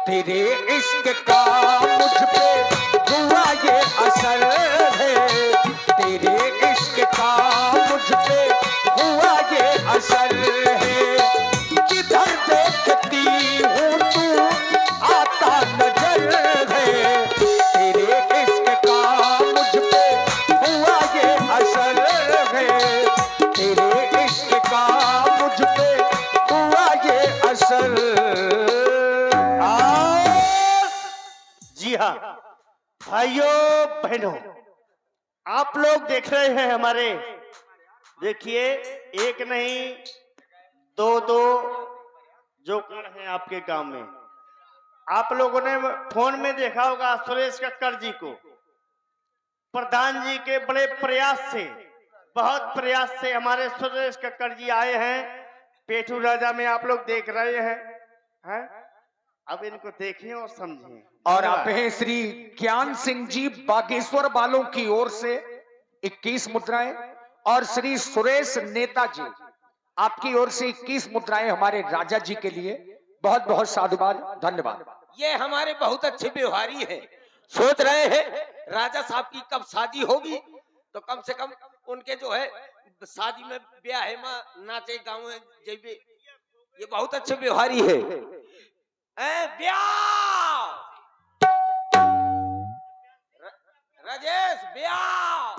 तेरे इश्क का मुझ पे हुआ ये असर है, तेरे इश्क का मुझ पे हुआ ये असर है। जिधर देखती हूँ तू आता नजर है, तेरे इश्क का मुझ पे हुआ ये असर है, तेरे इश्क का मुझ पे हुआ ये असर। जी हाँ भाइयों बहनों, आप लोग देख रहे हैं हमारे, देखिए एक नहीं दो दो जोकर हैं आपके गांव में। आप लोगों ने फोन में देखा होगा सुरेश कक्कड़ जी को। प्रधान जी के बड़े प्रयास से, बहुत प्रयास से हमारे सुरेश कक्कड़ जी आए हैं पेटू राजा में। आप लोग देख रहे हैं? अब इनको देखें और समझें। और आप हैं श्री ज्ञान सिंह जी बागेश्वर वालों की ओर से 21 मुद्राएं, और श्री सुरेश नेता जी आपकी ओर से 21 मुद्राएं हमारे राजा जी के लिए। बहुत बहुत साधुवाद, धन्यवाद। ये हमारे बहुत अच्छे व्यवहारी हैं। सोच रहे हैं राजा साहब की कब शादी होगी तो कम से कम उनके जो है शादी में ब्याह है माँ नाचे गाँव में जेबे। ये बहुत अच्छे व्यवहारी है। ब्याह राजेश, ब्याह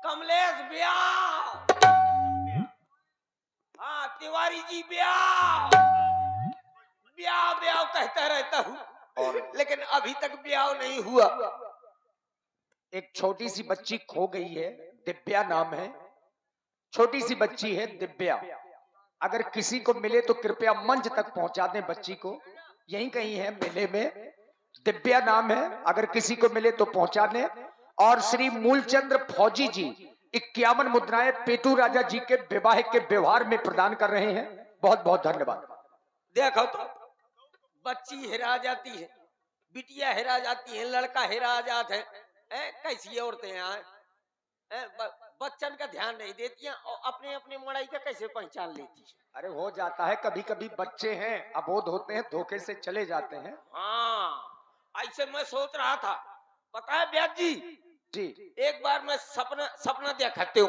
कमलेश, ब्याह हाँ तिवारी जी, ब्याह ब्याह ब्याह कहता रहता हूँ और लेकिन अभी तक ब्याह नहीं हुआ। एक छोटी सी बच्ची खो गई है, दिव्या नाम है, छोटी सी बच्ची है दिव्या। अगर किसी को मिले तो कृपया मंच तक पहुंचा दें बच्ची को, यहीं कहीं है मेले में। दिव्या नाम है, अगर किसी को मिले तो पहुंचा दें। और श्री मूलचंद्र फौजी जी 51 मुद्राएं पेटू राजा जी के विवाह के व्यवहार में प्रदान कर रहे हैं। बहुत बहुत धन्यवाद। देखो तो बच्ची हेरा जाती है, बिटिया हेरा जाती है, लड़का हेरा जाता है। कैसी औरतें हैं, बच्चन का ध्यान नहीं देती हैं और अपने अपने मड़ाई का कैसे पहचान लेती है। अरे हो जाता है, कभी कभी बच्चे हैं अबोध होते हैं, धोखे से चले जाते हैं। हाँ ऐसे मैं सोच रहा था, पता है ब्याज जी जी एक बार मैं सपना सपना देखते हो।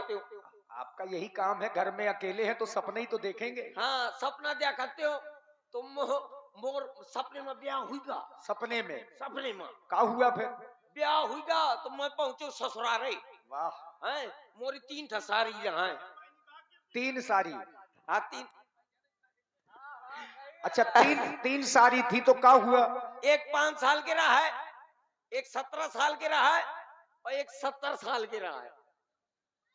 आपका यही काम है, घर में अकेले हैं तो सपने ही तो देखेंगे। हाँ सपना देखते हो तुम मोर सपने में ब्याह हुईगा। सपने में? सपने में क्या हुआ फिर? ब्याह हुईगा तो मैं पहुंचो ससुरारे। वाह, हैं मोरी 3 ठा साड़ी यहाँ। 3 साड़ी? हाँ 3। अच्छा, तीन साड़ी थी तो क्या हुआ? एक 5 साल के रहा है, एक 17 साल के रहा है और एक 70 साल के रहा है।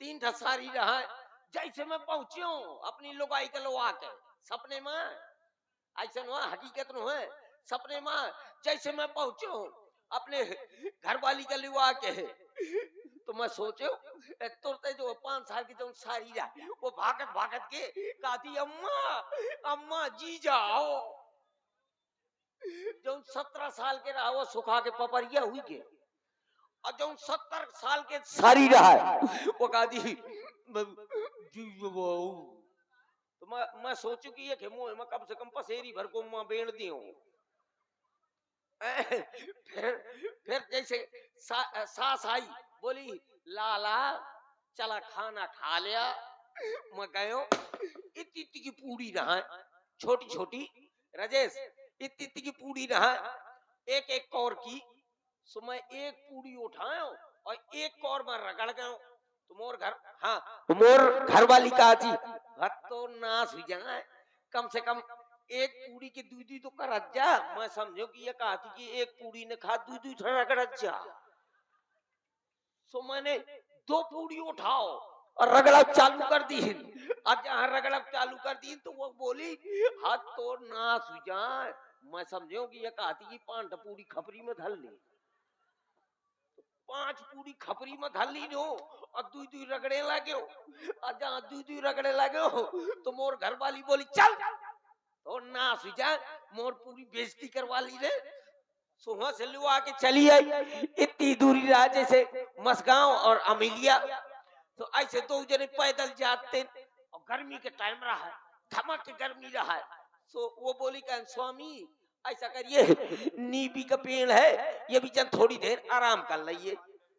3 ठा साड़ी रहा है। जैसे मैं पहुंची हूँ अपनी लुगाई के लोआ के सपने में, ऐसा न हकीकत न है सपने में। जैसे मैं पहुंची हूँ अपने घर वाली के लिवा के तो मैं सोचो तुरते जो 5 साल की जो सारी रहा वो भागत भागत के कहती अम्मा अम्मा जी जाओ। जो 17 साल के रहा वो सुखा के पपरिया हुई के, और जो 70 साल के सारी रहा है वो कहती जी बहू। तो मैं सोचू कि ये खेमो मैं कम से कम पसेरी भर को मां बेड़ दी हूँ। फिर जैसे सास आई बोली लाला चला खाना खा लिया। मैं गयो इतनी इतनी की पूड़ी रहा छोटी छोटी राजेश, इतनी इतनी की पूड़ी रहा एक एक कौर की। सो मैं एक पूड़ी उठायो और एक कौर में रगड़ गयो। तुमोर घर हाँ तुमोर घर वाली का जी हत तो नाश हो जाए। कम से कम एक पूड़ी की दूधी तो कर जा। मैं समझो कि ये कहा थी कि एक पूड़ी ने खा दूधी रगड़ जा। सो मैंने 2 पूड़ी उठाओ और रगड़ा चालू कर दी। अब जहां रगड़ा चालू कर दी तो वो बोली हाथ तो नाश हो जाए। मैं समझो कि ये कहा थी कि 5 पूड़ी खपरी में धल ली। 5 पूरी खपरी में धल ली नो और दूई दूई रगड़े लगे हो। और जहां दूई दूई रगड़े लगे हो तो मोर घर वाली बोली चल तो ना सुझा मोर पूरी बेइज्जती करवा ली रे। सुहा से लुआ के चली आई। इतनी दूरी रहा जैसे मसगांव और अमिलिया। तो ऐसे 2 जने पैदल जाते और गर्मी के टाइम रहा है, धमक के गर्मी रहा है। वो बोली कह स्वामी ऐसा करिए, नीबी का पेड़ है, ये भी जन थोड़ी देर आराम कर लइए।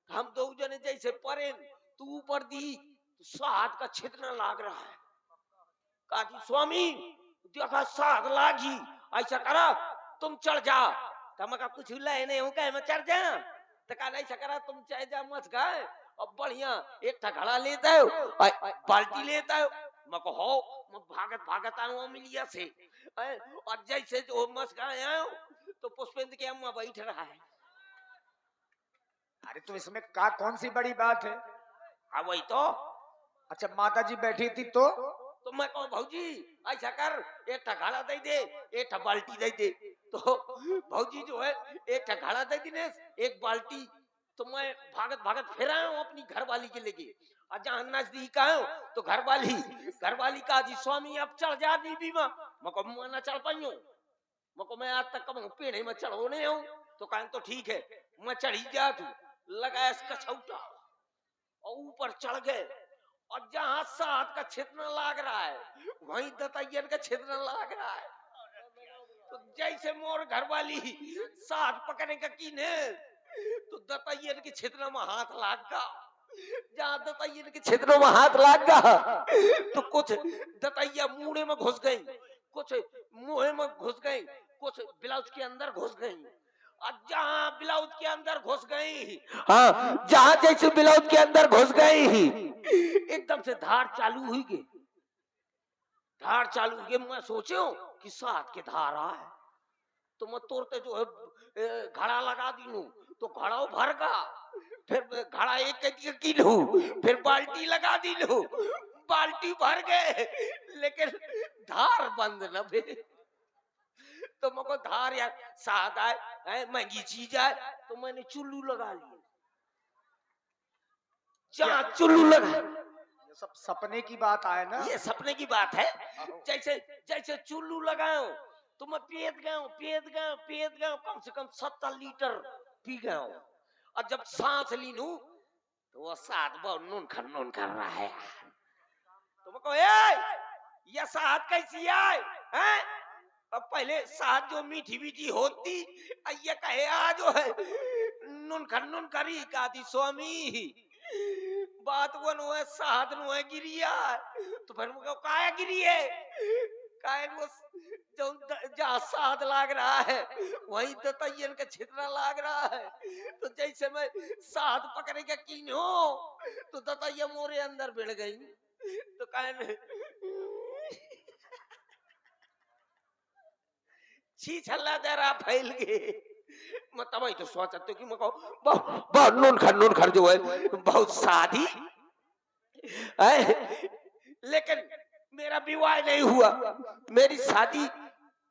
हम दो जने जैसे परे तू ऊपर दी तो साथ का छिदना लाग रहा है। कहा कि स्वामी देखा साथ लागी, ऐसा करा तुम चढ़ जा। तम का कुछ लेने हूं कहे मैं चढ़ जा। तो कहा ऐसा करा तुम चाहे जा मच गए और बढ़िया एक घड़ा लेता हो बाल्टी लेता हो। मैं को हो मैं भागत भागत आऊं मिलिया से। और जैसे जो मच गए आयो तो पुष्पेंद्र के अम्मा बैठ रहा है। अरे तो इसमें का कौन सी बड़ी बात है? हाँ वही तो। अच्छा माता जी बैठी थी तो मैं कहूँ भौजी ऐसा कर एक घड़ा दे दे एक बाल्टी दे दे। तो भौजी जो है एक घड़ा दे दी एक बाल्टी। तो मैं भागत भागत फिर आया हूँ अपनी घरवाली के लेके। और जहाँ नजदीक आयो तो घरवाली कहा जी स्वामी अब चढ़ जा दी बीमा। मैं ना चढ़ पाई मैं आज तक कब पेड़ में चढ़ोने हूँ। तो कहें तो ठीक है मैं चढ़ी जा तू लगाया इसका छौटा और ऊपर चढ़ गए। और जहाँ साथ का छिदना लाग रहा है वहीं दतैयन का छिदना लाग रहा है। तो जैसे मोर घरवाली साथ पकड़ने का कीने तो दतैयन के छिदना में हाथ लाग गया। जहाँ दतैयन के छिदना में हाथ लाग गया तो कुछ दतैया मुंह में घुस गई, कुछ मुंह में घुस गई, कुछ ब्लाउज के अंदर घुस गई। और जहाँ ब्लाउज के अंदर घुस गई, हाँ जहाँ जैसे ब्लाउज के अंदर घुस गई एकदम से धार चालू हुई गई। धार चालू हुई मैं सोचो कि साथ के धार है। तो मैं तोड़ते जो है घड़ा लगा दी तो घड़ा भर गया। फिर घड़ा एक की लू फिर बाल्टी लगा दी लू बाल्टी भर गए लेकिन धार बंद न भे। तो मुझको धार यार साथ आए महंगी चीज आए तो मैंने चुल्लू लगा लिया। जहाँ चुल्लू लगा ये सब सपने की बात आए ना। ये सपने की बात है। जैसे जैसे चुल्लू लगाओ तो मैं पेट गया कम से कम 70 लीटर पी गया। और जब सांस ली नू तो वो साथ बहुत नून कर रहा है। तो मैं कहो ये साथ कैसी आए हैं? अब पहले साथ जो मीठी मीठी होती ये कहे आ जो है नून करी काती स्वामी बात वो नो है साथ नो है गिरिया। तो फिर मुझे काया गिरी है काहे वो जो जहाँ साथ लाग रहा है वहीं दतैयन का छिदना लाग रहा है। तो जैसे मैं साथ पकड़े का कीन हो तो दतैया मोरे अंदर भिड़ गई। तो काहे छी छल्ला दरा फैल गए। मैं तब ही तो सोचते कि मैं बहुत नून खर जो है बहुत शादी लेकिन मेरा विवाह नहीं हुआ। मेरी शादी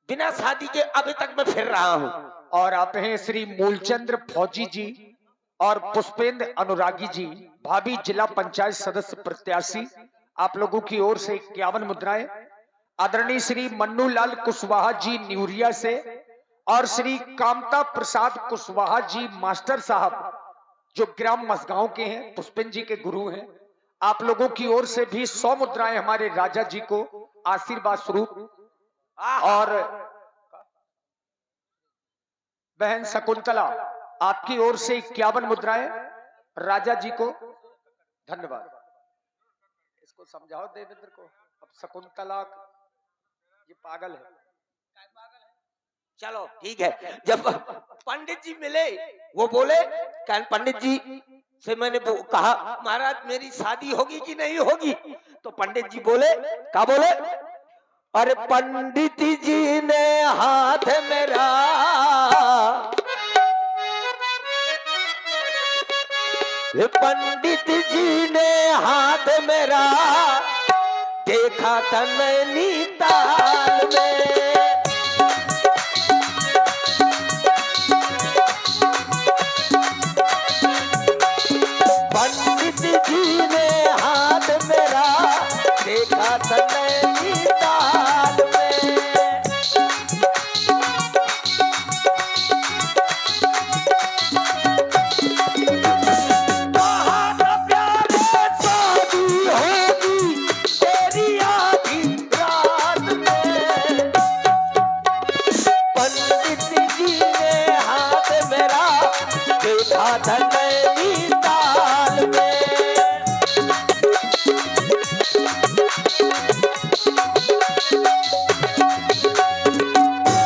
बिना शादी के अभी तक मैं फिर रहा हूँ। और आप हैं श्री मूलचंद्र फौजी जी और पुष्पेंद्र अनुरागी जी भाभी जिला पंचायत सदस्य प्रत्याशी। आप लोगों की ओर से 51 मुद्राएं आदरणीय श्री मन्नू लाल कुशवाहा जी न्यूरिया से और श्री कामता प्रसाद कुशवाहा जी मास्टर साहब जो ग्राम मसगांव के हैं पुष्पेंद्र जी के गुरु हैं। आप लोगों की ओर से भी 100 मुद्राएं हमारे राजा जी को आशीर्वाद स्वरूप। और बहन शकुंतला आपकी ओर से 51 मुद्राएं राजा जी को। धन्यवाद। इसको समझाओ देवेंद्र को। अब शकुंतला ये पागल है। चलो ठीक है। जब पंडित जी मिले वो बोले पंडित जी से मैंने कहा महाराज मेरी शादी होगी कि नहीं होगी। तो पंडित जी बोले क्या बोले? अरे पंडित जी ने हाथ मेरा पंडित जी ने हाथ मेरा देखा था नैनीताल में। पंडित जी ने हाथ मेरा देखा था नैनीताल में। बहुत प्यारे शादी होगी तेरी आधी रात में। था नैनीताल में।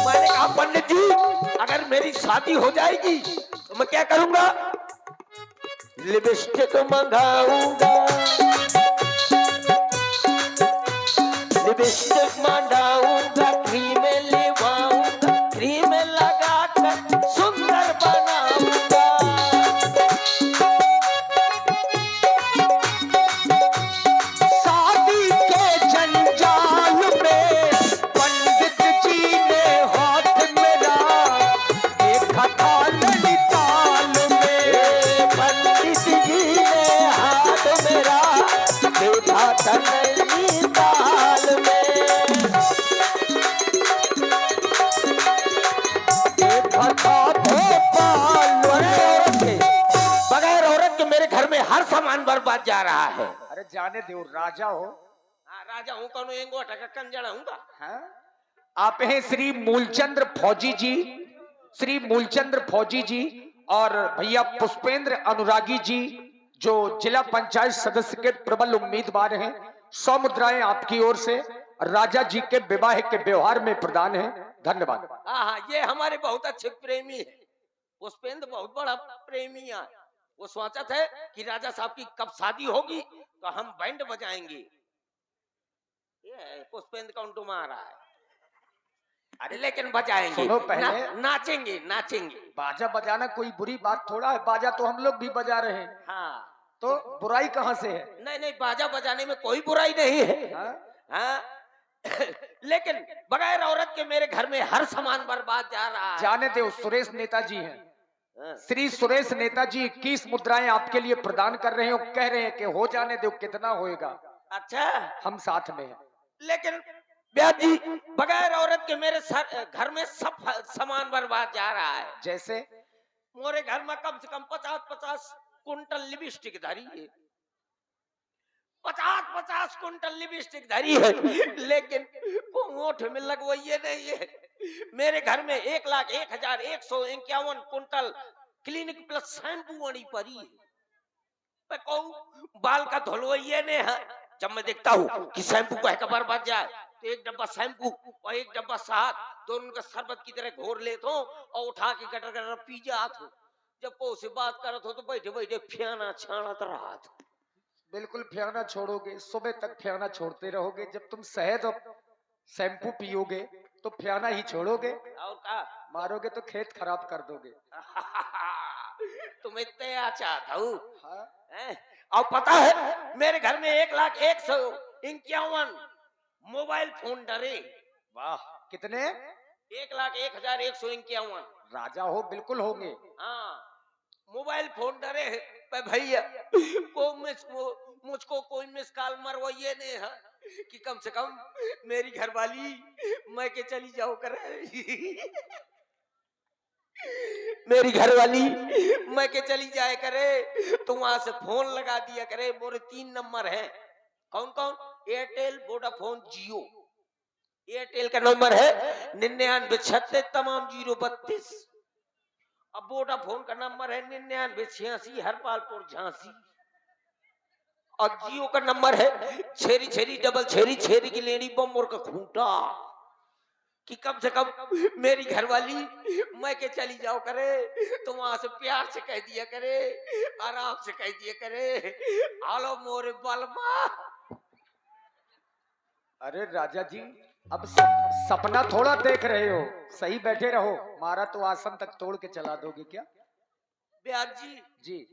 मैंने कहा पंडित जी अगर मेरी शादी हो जाएगी तो मैं क्या करूंगा? लिपस्टिक मंगाऊंगा, लिपस्टिक मंगाऊंगा, क्रीम लिवाऊंगा, क्रीम लगाकर सुंदर बनाऊंगा। शादी के जंजाल में पंडित जी ने हाथ मेरा देखा था नैनीताल में। पंडित जी ने हाथ मेरा देखा था नैनीताल में। देखा था भोपाल में। बगैर औरत के मेरे घर में हर सामान बर्बाद जा रहा है। अरे जाने दो, राजा हो। हाँ, राजा हूँ कौन एंगो अटका कंजड़ा हूँगा। हाँ? आप हैं श्री मूलचंद्र फौजी जी, श्री मूलचंद्र फौजी जी और भैया पुष्पेंद्र अनुरागी जी जो जिला पंचायत सदस्य के प्रबल उम्मीदवार हैं। 100 मुद्राएं आपकी ओर से राजा जी के विवाह के व्यवहार में प्रदान है। धन्यवाद। हाँ हाँ, ये हमारे बहुत अच्छे प्रेमी है। पुष्पेंद्र बहुत बड़ा प्रेमी है। वो सोचा था कि राजा साहब की कब शादी होगी तो हम बैंड बजाएंगे। ये पुष्पेंद्र कौन डुमा रहा है? अरे लेकिन बजाएंगे। सुनो पहले। नाचेंगे नाचेंगे। बाजा बजाना कोई बुरी बात थोड़ा है, बाजा तो हम लोग भी बजा रहे हैं, हाँ तो बुराई कहाँ से है? नहीं नहीं, बाजा बजाने में कोई बुराई नहीं है। हाँ? हाँ लेकिन बगैर औरत के मेरे घर में हर सामान बर्बाद जा रहा है। जाने दो, सुरेश नेताजी हैं, हाँ। श्री सुरेश नेताजी 21 मुद्राएं आपके लिए प्रदान कर रहे हैं और कह रहे हैं कि हो जाने दो, कितना होएगा, अच्छा हम साथ में हैं। लेकिन ब्याज जी बगैर औरत के मेरे घर में सब सामान बर्बाद जा रहा है। जैसे मोरे घर में कम से कम 50-50 कुंटल लिपस्टिक धरी है। 50-50 कुंटल लिपस्टिक धरी है, लेकिन वो मोठ में लगवाइए नहीं है। मेरे घर में 1,01,151 कुंटल क्लिनिक प्लस शैम्पू आनी पड़ी है। मैं कहूँ बाल का धुलवाइए ने है। जब मैं देखता हूँ कि शैम्पू को है बर्बाद जाए तो एक डब्बा शैम्पू और एक डब्बा शहद दोनों का शरबत की तरह घोर लेता हूँ और उठा के गटर गटर पी जात हूँ। जब को से बात करत हो तो बैठे बैठे फियाना छानत रहा था। बिल्कुल फियाना छोड़ोगे, सुबह तक फियाना छोड़ते रहोगे। जब तुम शहद और शैम्पू पियोगे तो फियाना ही छोड़ोगे, और का मारोगे तो खेत खराब कर दोगे। तुम इतने अच्छा था। हाँ? और पता है मेरे घर में 1,01,51 मोबाइल फोन डरे। वाह, कितने? 1,01,151। राजा हो, बिल्कुल होंगे। हाँ, मोबाइल फोन डरे है। पे भैया मुझको कोई मिस कॉल मरवाइए नहीं है कि कम से कम मेरी घरवाली मैं के चली जाओ करे। मेरी घरवाली मैं के चली जाए करे तो वहां से फोन लगा दिया करे। मोरे 3 नंबर है। कौन कौन? एयरटेल, वोडाफोन, जियो। एयरटेल का नंबर है 9936 तमाम 032। अब वोडाफोन का नंबर है 9986 हरपालपुर झांसी। और जियो का नंबर है छेरी छेरी डबल छेरी छेरी की लेनी बम्बोर का खूंटा। कि कम से कम मेरी घरवाली मैं के चली जाओ करे तो वहां से प्यार से कह दिया करे, आराम से कह दिया करे, आलो मोरे बलमा। अरे राजा जी, अब सपना थोड़ा देख रहे हो, सही बैठे रहो। मारा तो आसन तक तोड़ के चला दोगे क्या? ब्याज जी जी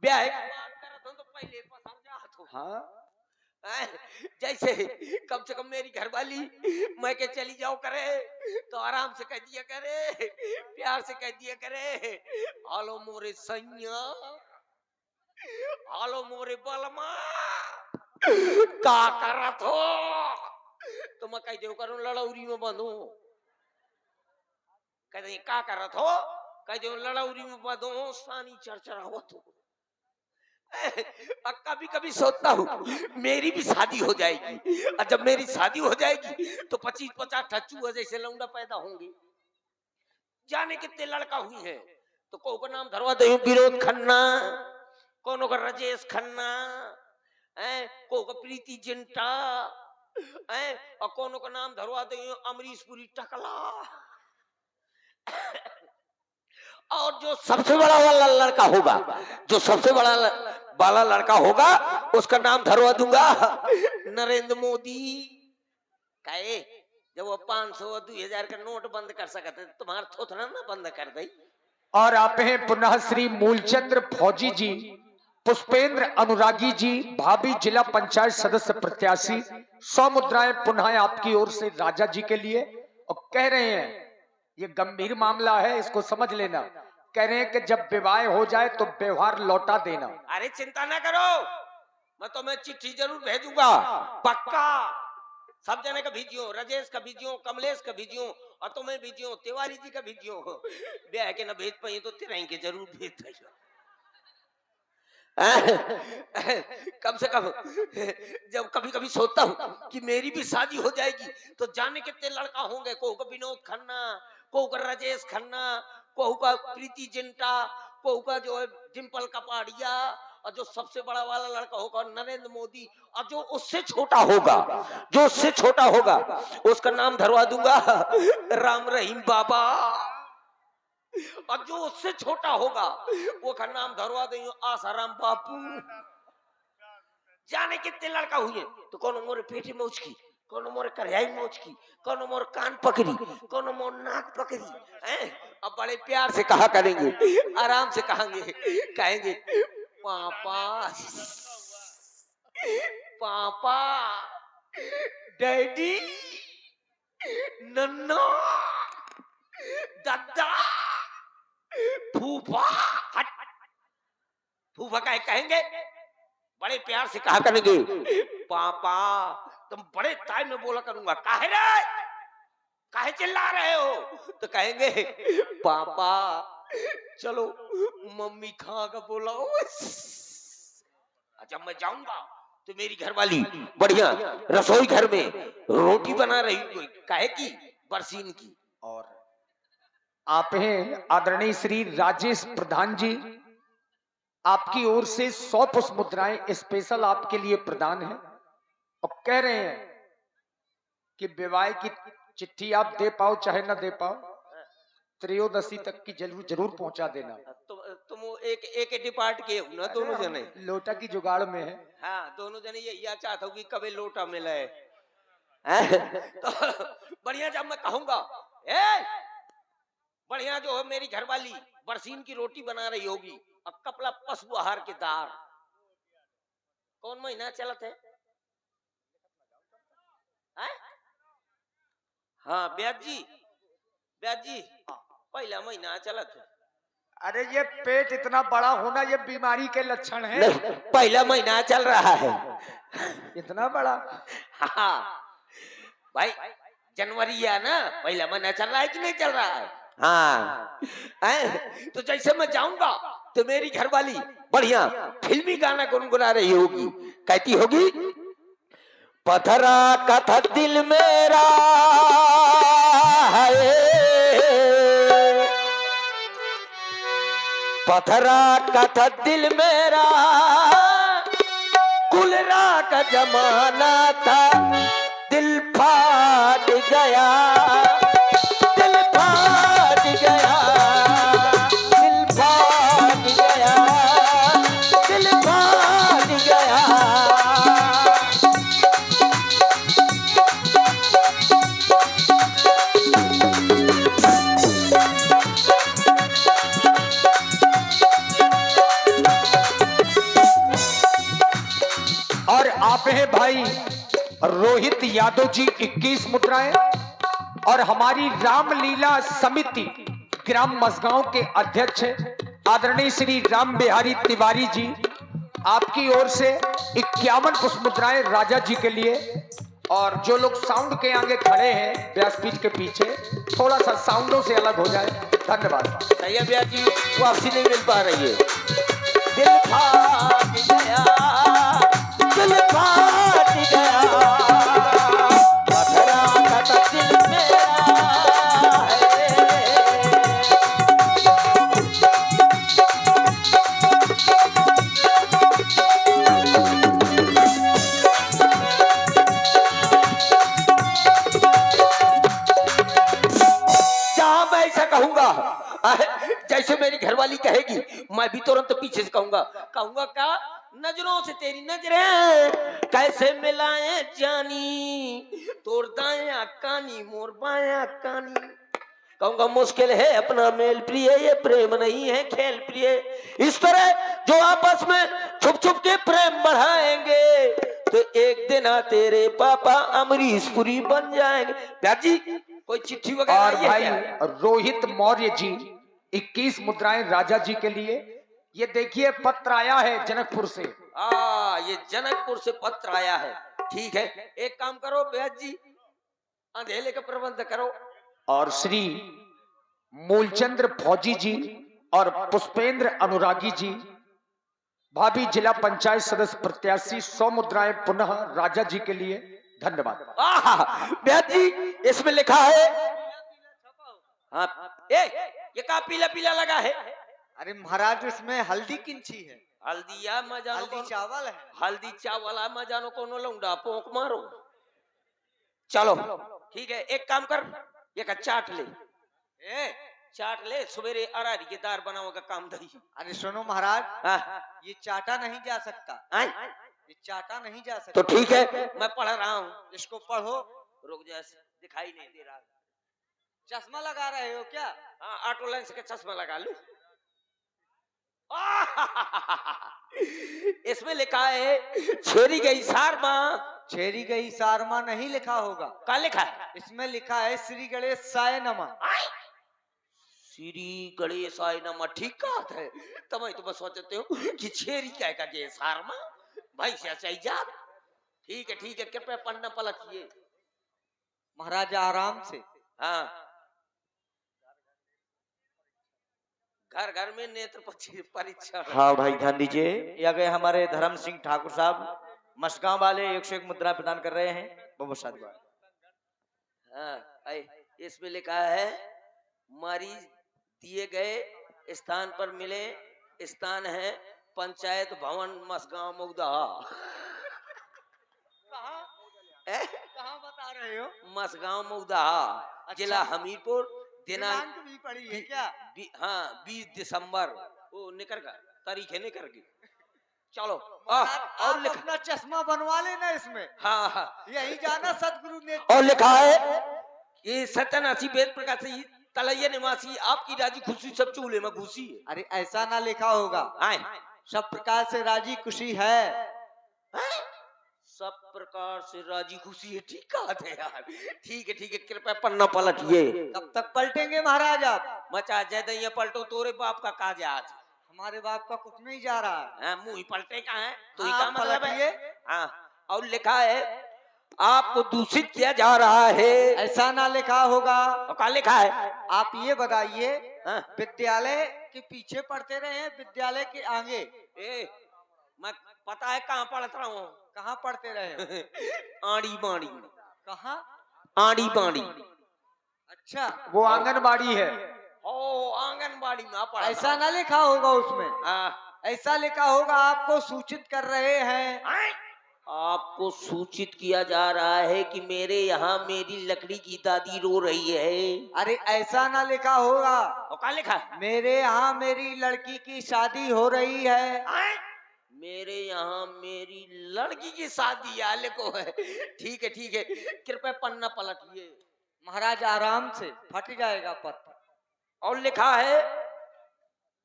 ब्याह बात करत हो तो पहले पसंद जात हो। हाँ, जैसे कम से कम मेरी घरवाली मैं के चली जाओ करे तो आराम से कह दिया करे, प्यार से कह दिया करे, आलो मोरे सैया, आलो मोरे बलमा, का करत हो? तो मैं कह दो करूं लड़ौरी में बंधू। कह दे का करत हो? कह दो लड़ौरी में बंधू, सानी चरचरावत हो। कभी कभी सोचता हूँ मेरी भी शादी हो जाएगी और जब मेरी शादी हो जाएगी तो 25-50 ठच्चू जैसे लौंडा पैदा होंगे। जाने कितने लड़का हुई हैं। तो को का नाम धरवा दे विनोद खन्ना, कोनो का राजेश खन्ना, को का प्रीति जिंटा, और कोनो का नाम धरवा दे अमरीश पुरी टकला। और जो सबसे बड़ा वाला लड़का होगा, जो सबसे बड़ा वाला लड़का होगा, उसका नाम धरवा दूंगा नरेंद्र मोदी। कहे जब वो 500 और 2000 का नोट बंद कर सकते तुम्हारा थोथना ना बंद कर दे। और आप हैं पुनः श्री मूलचंद्र फौजी जी, पुष्पेंद्र अनुरागी जी, भाभी जिला पंचायत सदस्य प्रत्याशी। 100 मुद्राएं पुनः आपकी ओर से राजा जी के लिए। और कह रहे हैं ये गंभीर मामला है, इसको समझ लेना। कह रहे हैं कि जब विवाह हो जाए तो व्यवहार लौटा देना। अरे चिंता ना करो, मैं तुम्हें चिट्ठी जरूर भेजूंगा, पक्का। सब जने का भेजियो, राजेश का भेजियो, कमलेश का भेजियो, और तुम्हें भेजियो, तिवारी जी का भेजियो। ब्याह के ना भेज पाई तो तेरा के जरूर भेज दो। कम से कम जब कभी कभी सोचता हूँ कि मेरी भी शादी हो जाएगी तो जाने कितने लड़का होंगे। कोहू का विनोद खन्ना, कोहू का राजेश खन्ना, कोहू का प्रीति जिंटा, कोहू का जो है डिम्पल कपाड़िया, और जो सबसे बड़ा वाला लड़का होगा नरेंद्र मोदी, और जो उससे छोटा होगा, जो उससे छोटा होगा उसका नाम धरवा दूंगा राम रहीम बाबा। और जो उससे छोटा होगा वो का नाम धरवा देंगे आसाराम बापू। जाने कितने लड़का हुए तो कौन मोरे पेटी में उचकी, कौन मोरे करियाई में उचकी, कौन मोर कान पकड़ी, कौन मोर नाक पकड़ी। अब बड़े प्यार से कहा करेंगे, आराम से कहेंगे पापा पापा, डैडी, नन्ना, दादा, फूफा। फूफा कहेंगे, बड़े प्यार से कहा करेंगे पापा। तुम बड़े टाइम में बोला करूंगा, काहे रे, काहे चिल्ला रहे हो? तो कहेंगे पापा चलो मम्मी खा का बोलाओ। जब मैं जाऊंगा तो मेरी घरवाली बढ़िया रसोई घर में रोटी बना रही हुई, काहे की, बरसीन की। और आप हैं आदरणीय श्री राजेश प्रधान जी, आपकी ओर से 100 पुष्प मुद्राएं स्पेशल आपके लिए प्रदान है। और कह रहे हैं कि विवाह की चिट्ठी आप दे पाओ चाहे ना दे पाओ, त्रयोदशी तक की जरूर पहुंचा देना। तुम एक डिपार्ट के हो ना दोनों जने, लोटा की जुगाड़ में है। हाँ दोनों जने ये चाहता हूँ कि कभी लोटा मिले। तो बढ़िया जब मैं कहूंगा बढ़िया जो है मेरी घरवाली बरसीन की रोटी बना रही होगी और कपड़ा पशु आहार के दार। कौन महीना चलत है? हाँ ब्याज जी पहला महीना चलत है। अरे ये पेट इतना बड़ा होना ये बीमारी के लक्षण है। नहीं, पहला महीना चल रहा है। इतना बड़ा? हाँ भाई जनवरी है ना, पहला महीना चल रहा है कि नहीं चल रहा है? हाँ तो जैसे मैं जाऊंगा तो मेरी घरवाली बढ़िया फिल्मी गाना गुनगुना रही होगी, कहती होगी पथरा कथा दिल मेरा है, पथरा कथा दिल मेरा, कुलरा का जमाना था, दिल फाट गया, दिल फाट गया, दिल फाट गया, दिल फाट गया। और आप हैं भाई रोहित यादव जी 21 मुद्राएं, और हमारी रामलीला समिति ग्राम मसगांव के अध्यक्ष आदरणीय श्री राम बिहारी तिवारी जी, आपकी ओर से 51 पुष्प मुद्राएं राजा जी के लिए। और जो लोग साउंड के आगे खड़े हैं व्यासपीठ के पीछे, थोड़ा सा साउंडों से अलग हो जाए, धन्यवाद। सही है भैया जी, वापसी नहीं मिल पा रही है। दिल फाट गया, दिल फाट गया, पथरा का दिल मेरा है। कहूंगा, जैसे मेरी घरवाली कहेगी मैं भी तुरंत पीछे से कहूंगा क्या, नजरों से तेरी नजरें कैसे मिलाए जानी, तोर दाया कानी मोर बाया कानी। कहूंगा मुश्किल है अपना मेल प्रिय, ये प्रेम नहीं है खेल प्रिय। इस तरह जो आपस में छुप छुप के प्रेम बढ़ाएंगे तो एक दिन तेरे पापा अमरीशपुरी बन जाएंगे। प्याजी कोई चिट्ठी वगैरह और आई है भाई क्या? रोहित मौर्य जी 21 मुद्राएं राजा जी के लिए। ये देखिए पत्र आया है जनकपुर से। ये जनकपुर से पत्र आया है। ठीक है, एक काम करो ब्याज जी, अंधेले का प्रबंध करो। और श्री मूलचंद्र फौजी जी और पुष्पेंद्र अनुरागी जी, भाभी जिला पंचायत सदस्य प्रत्याशी 100 मुद्राएं पुनः राजा जी के लिए। धन्यवाद। ब्याज जी इसमें लिखा है, हाँ ये का पीला पीला लगा है? अरे महाराज उसमें हल्दी किंची है। हल्दी या मजानो हल्दी चावल है। हल्दी चावल मजानो कोनो लौंडा पोंक मारो। चलो ठीक है, एक काम कर, ये का चाट ले, चाट ले, सवेरे अरारी के दार बनाओ का काम दही। अरे सुनो महाराज, ये चाटा नहीं जा सकता। ये चाटा नहीं जा सकता। तो ठीक है, मैं पढ़ रहा हूँ, इसको पढ़ो। रुक जा, दिखाई नहीं दे रहा। चश्मा लगा रहे हो क्या? हाँ, ऑटो लेंस का चश्मा लगा लूं। इसमें लिखा है छेरी गई सारमा। छेरी गई सारमा नहीं लिखा होगा। क्या लिखा है? इसमें लिखा है श्री गणेशाय नमः। श्री गणेशाय नमः। ठीक बात है, तब तो मैं सोचते हो कि छेरी क्या का गए सारमा भाई से चाहिए जा। ठीक है, कृपया पन्ना पलटिए महाराज आराम से। हाँ, घर घर में नेत्र परीक्षा। हाँ भाई ध्यान दीजिए, ये गए हमारे धर्म सिंह ठाकुर साहब मसगांव वाले 101 मुद्रा प्रदान कर रहे हैं। बहुत साधुवाद। हाँ, इसमें लिखा है मरीज दिए गए स्थान पर मिले। स्थान है पंचायत भवन मसगांव मऊदहा। कहाँ बता रहे हो? मसगांव मऊदहा। अच्छा। जिला हमीरपुर। दिनांक भी पड़ी है क्या? हाँ, 20 दिसंबर। वो निकल का तारीख है, निकल की। चलो और अपना चश्मा बनवा लेना इसमें। हाँ, यही जाना सदगुरु ने। और लिखा है ये सत्यानाशी वेद प्रकाशी तलैया निवासी आपकी राजी खुशी सब चूल्हे में घुसी है। अरे ऐसा ना लिखा होगा। सब प्रकार से राजी खुशी है। सब प्रकार से राजी खुशी है। ठीक है यार, ठीक है, कृपया पन्ना पलटिए। कब तक पलटेंगे महाराज आप? मचा जय पलटो, तोरे बाप का काज आज। हमारे बाप का कुछ नहीं जा रहा है। मुंह ही पलटे का है तो हाँ, का मतलब है। हाँ, और लिखा है आपको दूषित किया जा रहा है। ऐसा ना लिखा होगा। और क्या लिखा है? आप ये बताइए, हाँ? विद्यालय के पीछे पढ़ते रहे हैं विद्यालय के आगे? मैं पता है कहाँ पढ़ता हूँ। कहाँ पढ़ते रहे? आड़ी बाड़ी। कहाँ? आड़ी बाड़ी। अच्छा, वो आंगनबाड़ी है। ओ, आंगनबाड़ी में पढ़ा। ऐसा ना लिखा होगा उसमें। ऐसा लिखा होगा आपको सूचित कर रहे हैं। आपको सूचित किया जा रहा है कि मेरे यहाँ मेरी लकड़ी की दादी रो रही है। अरे ऐसा ना लिखा होगा। और क्या लिखा है? मेरे यहाँ मेरी लड़की की शादी हो रही है। मेरे यहाँ मेरी लड़की की शादी आले को है। ठीक है, कृपया पन्ना पलटिए। महाराज आराम से, फट जाएगा पत्र। और लिखा है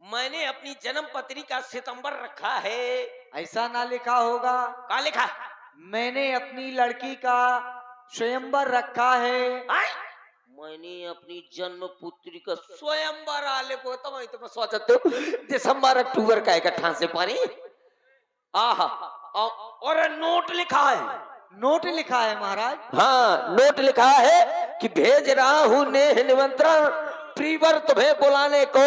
मैंने अपनी जन्म पत्री का सितंबर रखा है। ऐसा ना लिखा होगा। क्या लिखा? मैंने अपनी लड़की का स्वयंवर रखा है। मैंने अपनी जन्म पुत्री का स्वयंवर आले को तो सोचते हो दिसंबर अक्टूबर का इकट्ठा से पानी। और नोट लिखा है। नोट लिखा है महाराज। हाँ, नोट लिखा है कि भेज रहा हूँ नेह निमंत्रण प्रीवर तुम्हें बुलाने को,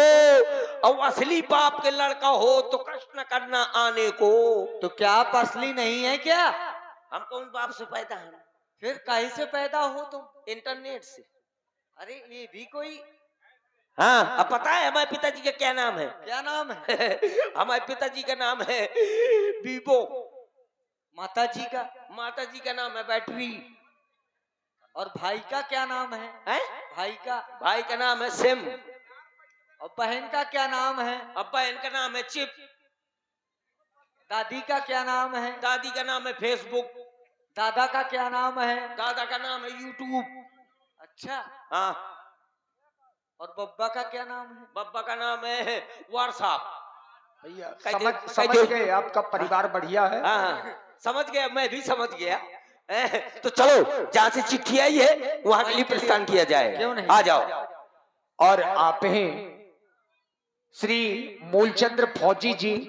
और असली बाप के लड़का हो तो कृष्ण करना आने को। तो क्या आप असली नहीं है क्या? हम कौन बाप से पैदा हैं? फिर कहीं से पैदा हो तुम? इंटरनेट से। अरे ये भी कोई। हाँ, अब पता है हमारे पिताजी का क्या नाम है? क्या नाम है? हमारे पिताजी का नाम है बीबो। माता जी का? माता जी का नाम है बैटरी। और भाई का क्या नाम है? हैं? भाई का? भाई का नाम है सिम। और बहन का क्या नाम है? अब्बा इनका नाम है चिप, दादी का क्या नाम है? दादी का नाम है फेसबुक, दादा का क्या नाम है? दादा का नाम है यूट्यूब। अच्छा, हाँ, और बब्बा का क्या नाम है? बब्बा का नाम है व्हाट्सएप। भैया कह समझ दे- समझ कह दे- गए, आपका परिवार बढ़िया है। हाँ, समझ गया, मैं भी समझ गया। तो चलो, जहाँ से चिट्ठी आई है वहां के लिए प्रस्थान किया जाए। क्यों नहीं? आ जाओ। और आप हैं श्री मूलचंद्र फौजी जी,